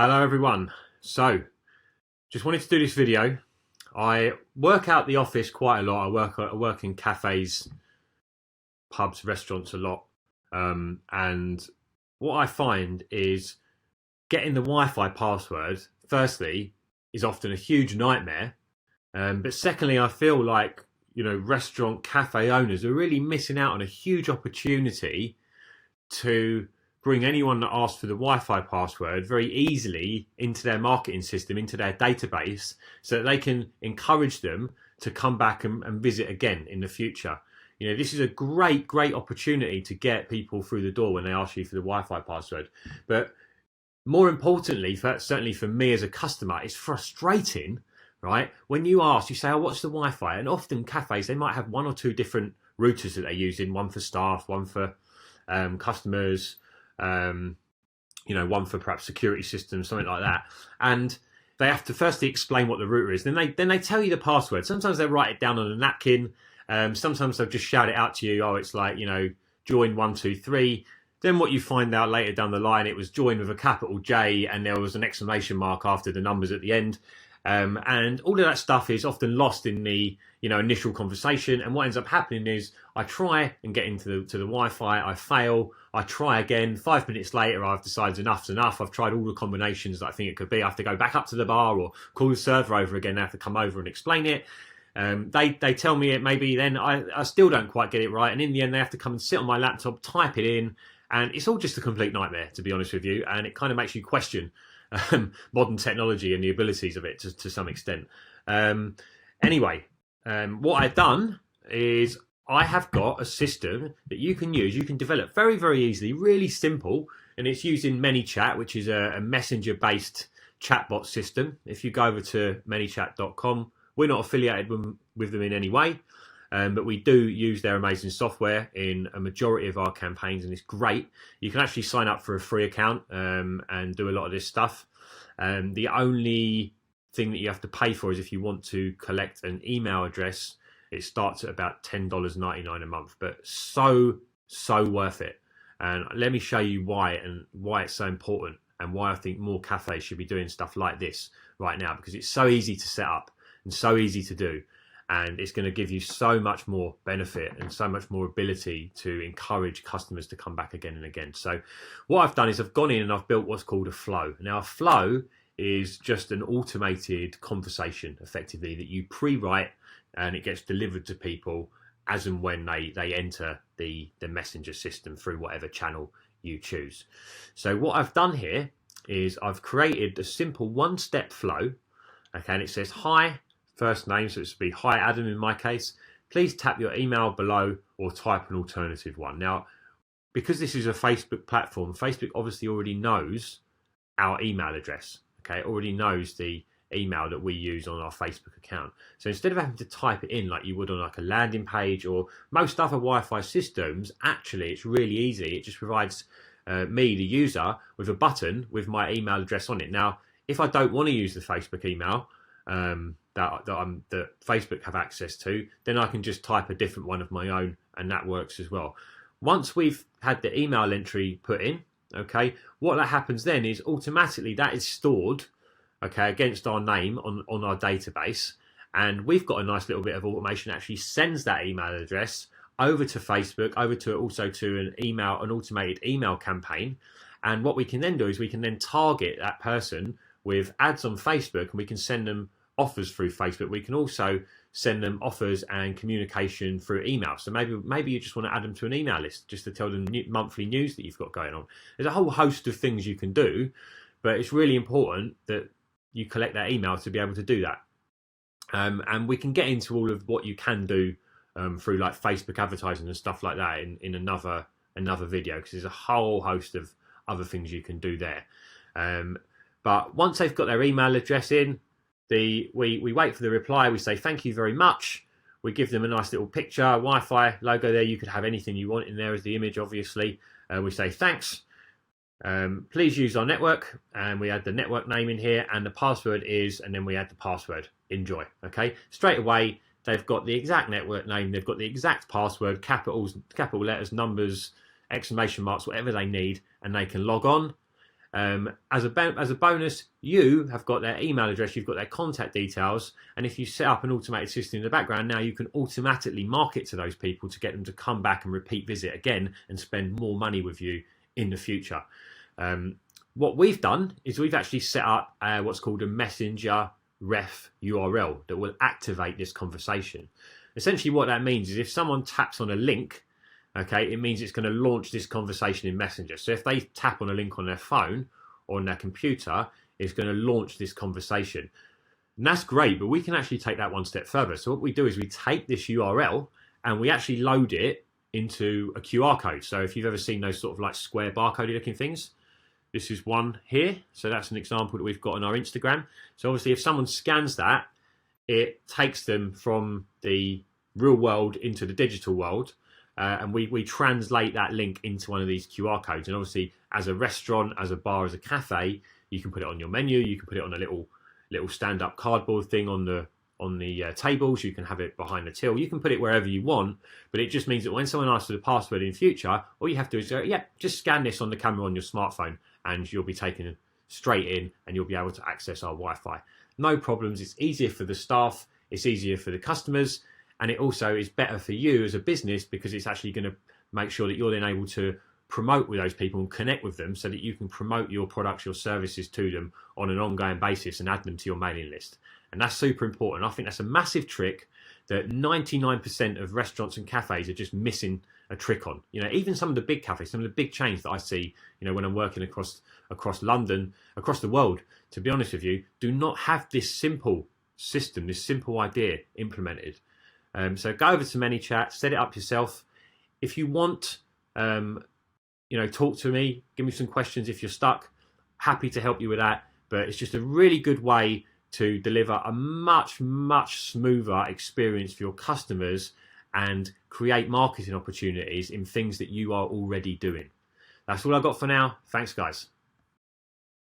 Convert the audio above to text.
Hello everyone. So, just wanted to do this video. I work out the office quite a lot. I work in cafes, pubs, restaurants a lot. And what I find is getting the Wi-Fi password, firstly, is often a huge nightmare. But secondly, I feel like, restaurant, cafe owners are really missing out on a huge opportunity to bring anyone that asks for the Wi-Fi password very easily into their marketing system, into their database, so that they can encourage them to come back and visit again in the future. This is a great opportunity to get people through the door when they ask you for the Wi-Fi password. But more importantly, certainly for me as a customer, it's frustrating, right? When you ask, you say, oh, what's the Wi-Fi? And often cafes, they might have one or two different routers that they're using, one for staff, one for customers, one for perhaps security systems, something like that. And they have to firstly explain what the router is. Then they tell you the password. Sometimes they write it down on a napkin. Sometimes they'll just shout it out to you. Oh, it's like, join 123. Then what you find out later down the line, it was join with a capital J and there was an exclamation mark after the numbers at the end. And all of that stuff is often lost in the initial conversation. And what ends up happening is I try and get into the Wi-Fi, I fail, I try again. 5 minutes later, I've decided enough's enough. I've tried all the combinations that I think it could be. I have to go back up to the bar or call the server over again. They have to come over and explain it. They tell me it maybe, then I still don't quite get it right. And in the end, they have to come and sit on my laptop, type it in. And it's all just a complete nightmare, to be honest with you. And it kind of makes you question modern technology and the abilities of it to some extent. Anyway, what I've done is I have got a system that you can use. You can develop very easily, really simple, and it's using ManyChat, which is a messenger-based chatbot system. If you go over to manychat.com, we're not affiliated with them in any way, but we do use their amazing software in a majority of our campaigns, and it's great. You can actually sign up for a free account and do a lot of this stuff. The only thing that you have to pay for is if you want to collect an email address. It starts at about $10.99 a month, but so worth it. And let me show you why it's so important and why I think more cafes should be doing stuff like this right now, because it's so easy to set up and so easy to do. And it's going to give you so much more benefit and so much more ability to encourage customers to come back again and again. So what I've done is I've gone in and I've built what's called a flow. Now, a flow is just an automated conversation, effectively, that you pre-write and it gets delivered to people as and when they enter the messenger system through whatever channel you choose. So what I've done here is I've created a simple one-step flow. Okay, and it says, hi, first name, so it should be hi Adam in my case. Please tap your email below or type an alternative one. Now, because this is a Facebook platform, Facebook obviously already knows our email address. Okay, it already knows the email that we use on our Facebook account. So instead of having to type it in like you would on like a landing page or most other Wi-Fi systems, actually it's really easy. It just provides me, the user, with a button with my email address on it. Now, if I don't want to use the Facebook email that Facebook have access to, then I can just type a different one of my own, and that works as well. Once we've had the email entry put in, okay, what that happens then is automatically that is stored, okay, against our name on our database, and we've got a nice little bit of automation that actually sends that email address over to Facebook, also to an automated email campaign. And what we can then do is we can then target that person with ads on Facebook, and we can send them offers through Facebook. We can also send them offers and communication through email. So maybe you just want to add them to an email list just to tell them monthly news that you've got going on. There's a whole host of things you can do, but it's really important that you collect that email to be able to do that. And we can get into all of what you can do through like Facebook advertising and stuff like that in another video, because there's a whole host of other things you can do there. But once they've got their email address in, we wait for the reply. We say thank you very much. We give them a nice little picture, Wi-Fi logo there. You could have anything you want in there as the image, obviously. We say thanks. Please use our network, and we add the network name in here, and the password is, and then we add the password. Enjoy. Okay, straight away they've got the exact network name, they've got the exact password, capital letters, numbers, exclamation marks, whatever they need, and they can log on. As a bonus, you have got their email address, you've got their contact details, and if you set up an automated system in the background, now you can automatically market to those people to get them to come back and repeat visit again and spend more money with you in the future. What we've done is we've actually set up what's called a messenger ref URL that will activate this conversation. Essentially what that means is if someone taps on a link, okay, it means it's going to launch this conversation in Messenger. So if they tap on a link on their phone or on their computer, it's going to launch this conversation. And that's great, but we can actually take that one step further. So what we do is we take this URL and we actually load it into a QR code. So if you've ever seen those sort of like square barcode looking things, this is one here. So that's an example that we've got on our Instagram. So obviously if someone scans that, it takes them from the real world into the digital world. And we translate that link into one of these QR codes. And obviously, as a restaurant, as a bar, as a cafe, you can put it on your menu. You can put it on a little stand-up cardboard thing on the tables. You can have it behind the till. You can put it wherever you want. But it just means that when someone asks for the password in future, all you have to do is go, yeah, just scan this on the camera on your smartphone, and you'll be taken straight in, and you'll be able to access our Wi-Fi. No problems. It's easier for the staff. It's easier for the customers. And it also is better for you as a business because it's actually going to make sure that you're then able to promote with those people and connect with them so that you can promote your products, your services to them on an ongoing basis and add them to your mailing list. And that's super important. I think that's a massive trick that 99% of restaurants and cafes are just missing a trick on. You know, even some of the big cafes, some of the big chains that I see, you know, when I'm working across London, across the world, to be honest with you, do not have this simple system, this simple idea implemented. So go over to ManyChat, set it up yourself. If you want, talk to me, give me some questions if you're stuck. Happy to help you with that. But it's just a really good way to deliver a much, much smoother experience for your customers and create marketing opportunities in things that you are already doing. That's all I've got for now. Thanks, guys.